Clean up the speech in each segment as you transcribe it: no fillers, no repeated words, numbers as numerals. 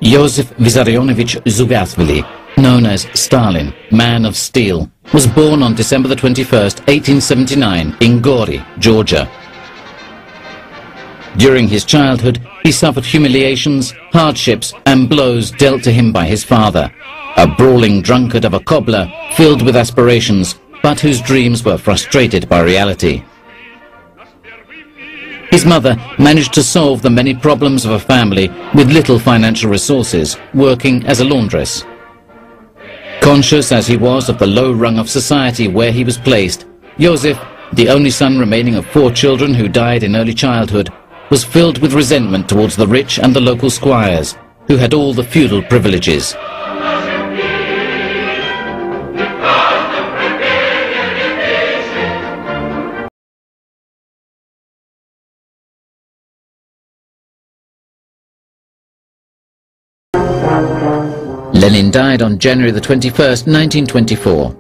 Joseph Vissarionovich Zugashvili, known as Stalin, Man of Steel, was born on December the 21st, 1879 in Gori, Georgia. During his childhood, he suffered humiliations, hardships and blows dealt to him by his father, a brawling drunkard of a cobbler filled with aspirations, but whose dreams were frustrated by reality. His mother managed to solve the many problems of a family with little financial resources, working as a laundress. Conscious as he was of the low rung of society where he was placed, Joseph, the only son remaining of 4 children who died in early childhood, was filled with resentment towards the rich and the local squires, who had all the feudal privileges. Lenin died on January the 21st, 1924.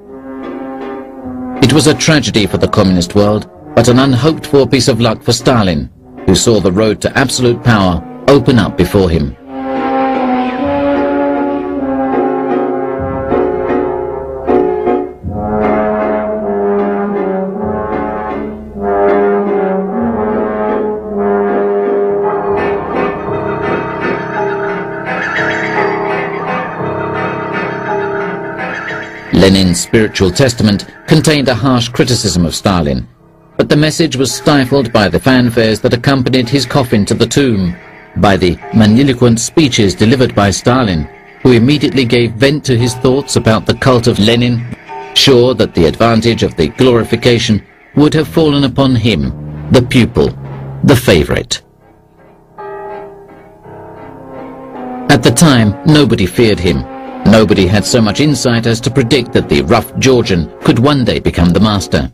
It was a tragedy for the communist world, but an unhoped-for piece of luck for Stalin, who saw the road to absolute power open up before him. Lenin's spiritual testament contained a harsh criticism of Stalin, but the message was stifled by the fanfares that accompanied his coffin to the tomb, by the magniloquent speeches delivered by Stalin, who immediately gave vent to his thoughts about the cult of Lenin, sure that the advantage of the glorification would have fallen upon him, the pupil, the favorite. At the time, nobody feared him. Nobody had so much insight as to predict that the rough Georgian could one day become the master.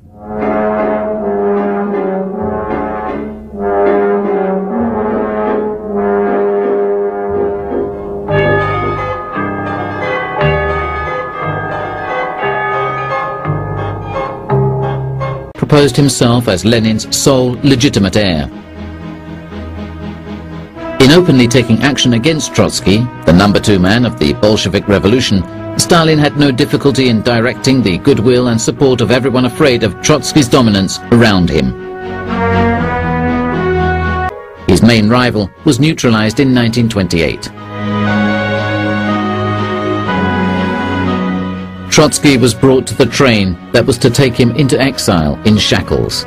Proposed himself as Lenin's sole legitimate heir. In openly taking action against Trotsky, the number 2 man of the Bolshevik Revolution, Stalin had no difficulty in directing the goodwill and support of everyone afraid of Trotsky's dominance around him. His main rival was neutralized in 1928. Trotsky was brought to the train that was to take him into exile in shackles.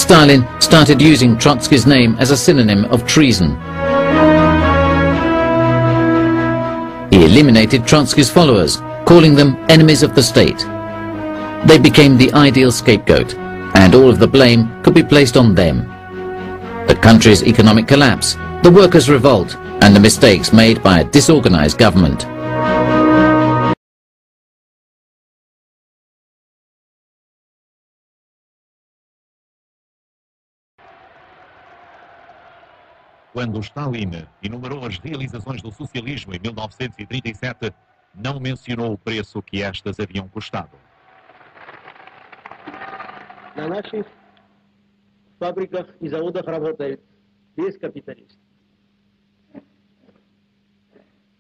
Stalin started using Trotsky's name as a synonym of treason. He eliminated Trotsky's followers, calling them enemies of the state. They became the ideal scapegoat, and all of the blame could be placed on them. The country's economic collapse, the workers' revolt, and the mistakes made by a disorganized government. Quando Stalin enumerou as realizações do socialismo em 1937, não mencionou o preço que estas haviam custado. На наших фабриках и заводах работает весь капиталист.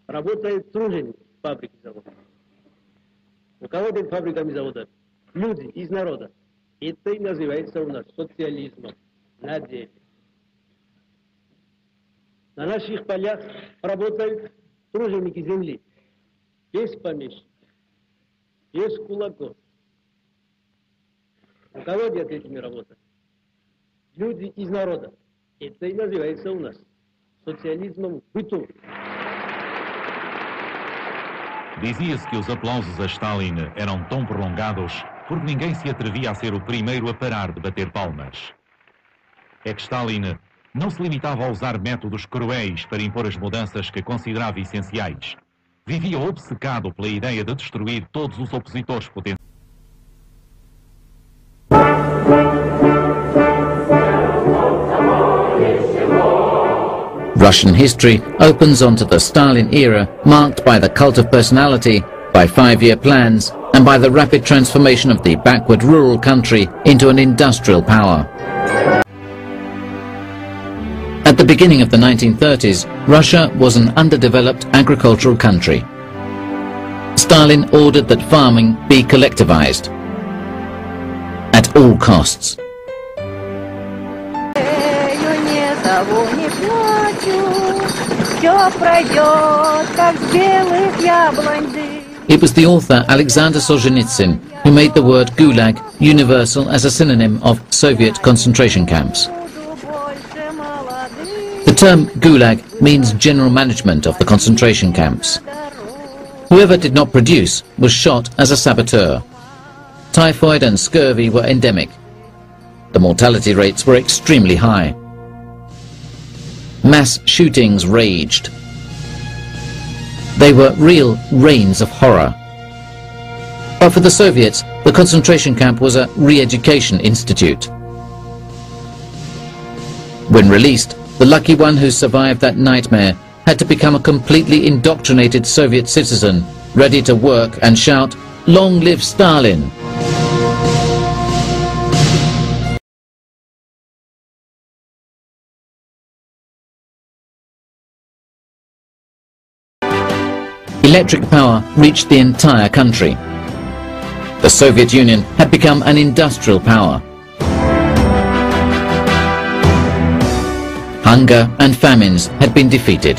Работает труженик фабрик и заводов. Руководит фабриками и заводами люди из народа. Это и называется у нас социализмом на деле. На наших полях работают труженики земли. Есть помещики, есть кулаков. Руководят этими работами люди из народа. Это и называется у нас социализмом в быту. Dizia-se que os aplausos a Stalin eram tão prolongados porque ninguém se atrevia a ser o primeiro a parar de bater palmas. É que Stalin não se limitava a usar métodos cruéis para impor as mudanças que considerava essenciais. Vivia obcecado pela ideia de destruir todos os opositores potenciais. Russian history opens onto the Stalin era marked by the cult of personality, by 5-year plans, and by the rapid transformation of the backward rural country into an industrial power. At At the beginning of the 1930s, Russia was an underdeveloped agricultural country. Stalin ordered that farming be collectivized at all costs. It was the author Alexander Solzhenitsyn who made the word Gulag universal as a synonym of Soviet concentration camps. The term Gulag means general management of the concentration camps. Whoever did not produce was shot as a saboteur. Typhoid and scurvy were endemic. The mortality rates were extremely high. Mass shootings raged. They were real reigns of horror. But for the Soviets, the concentration camp was a re-education institute. When released, the lucky one who survived that nightmare had to become a completely indoctrinated Soviet citizen, ready to work and shout, "Long live Stalin!" Electric power reached the entire country. The Soviet Union had become an industrial power. Hunger and famines had been defeated.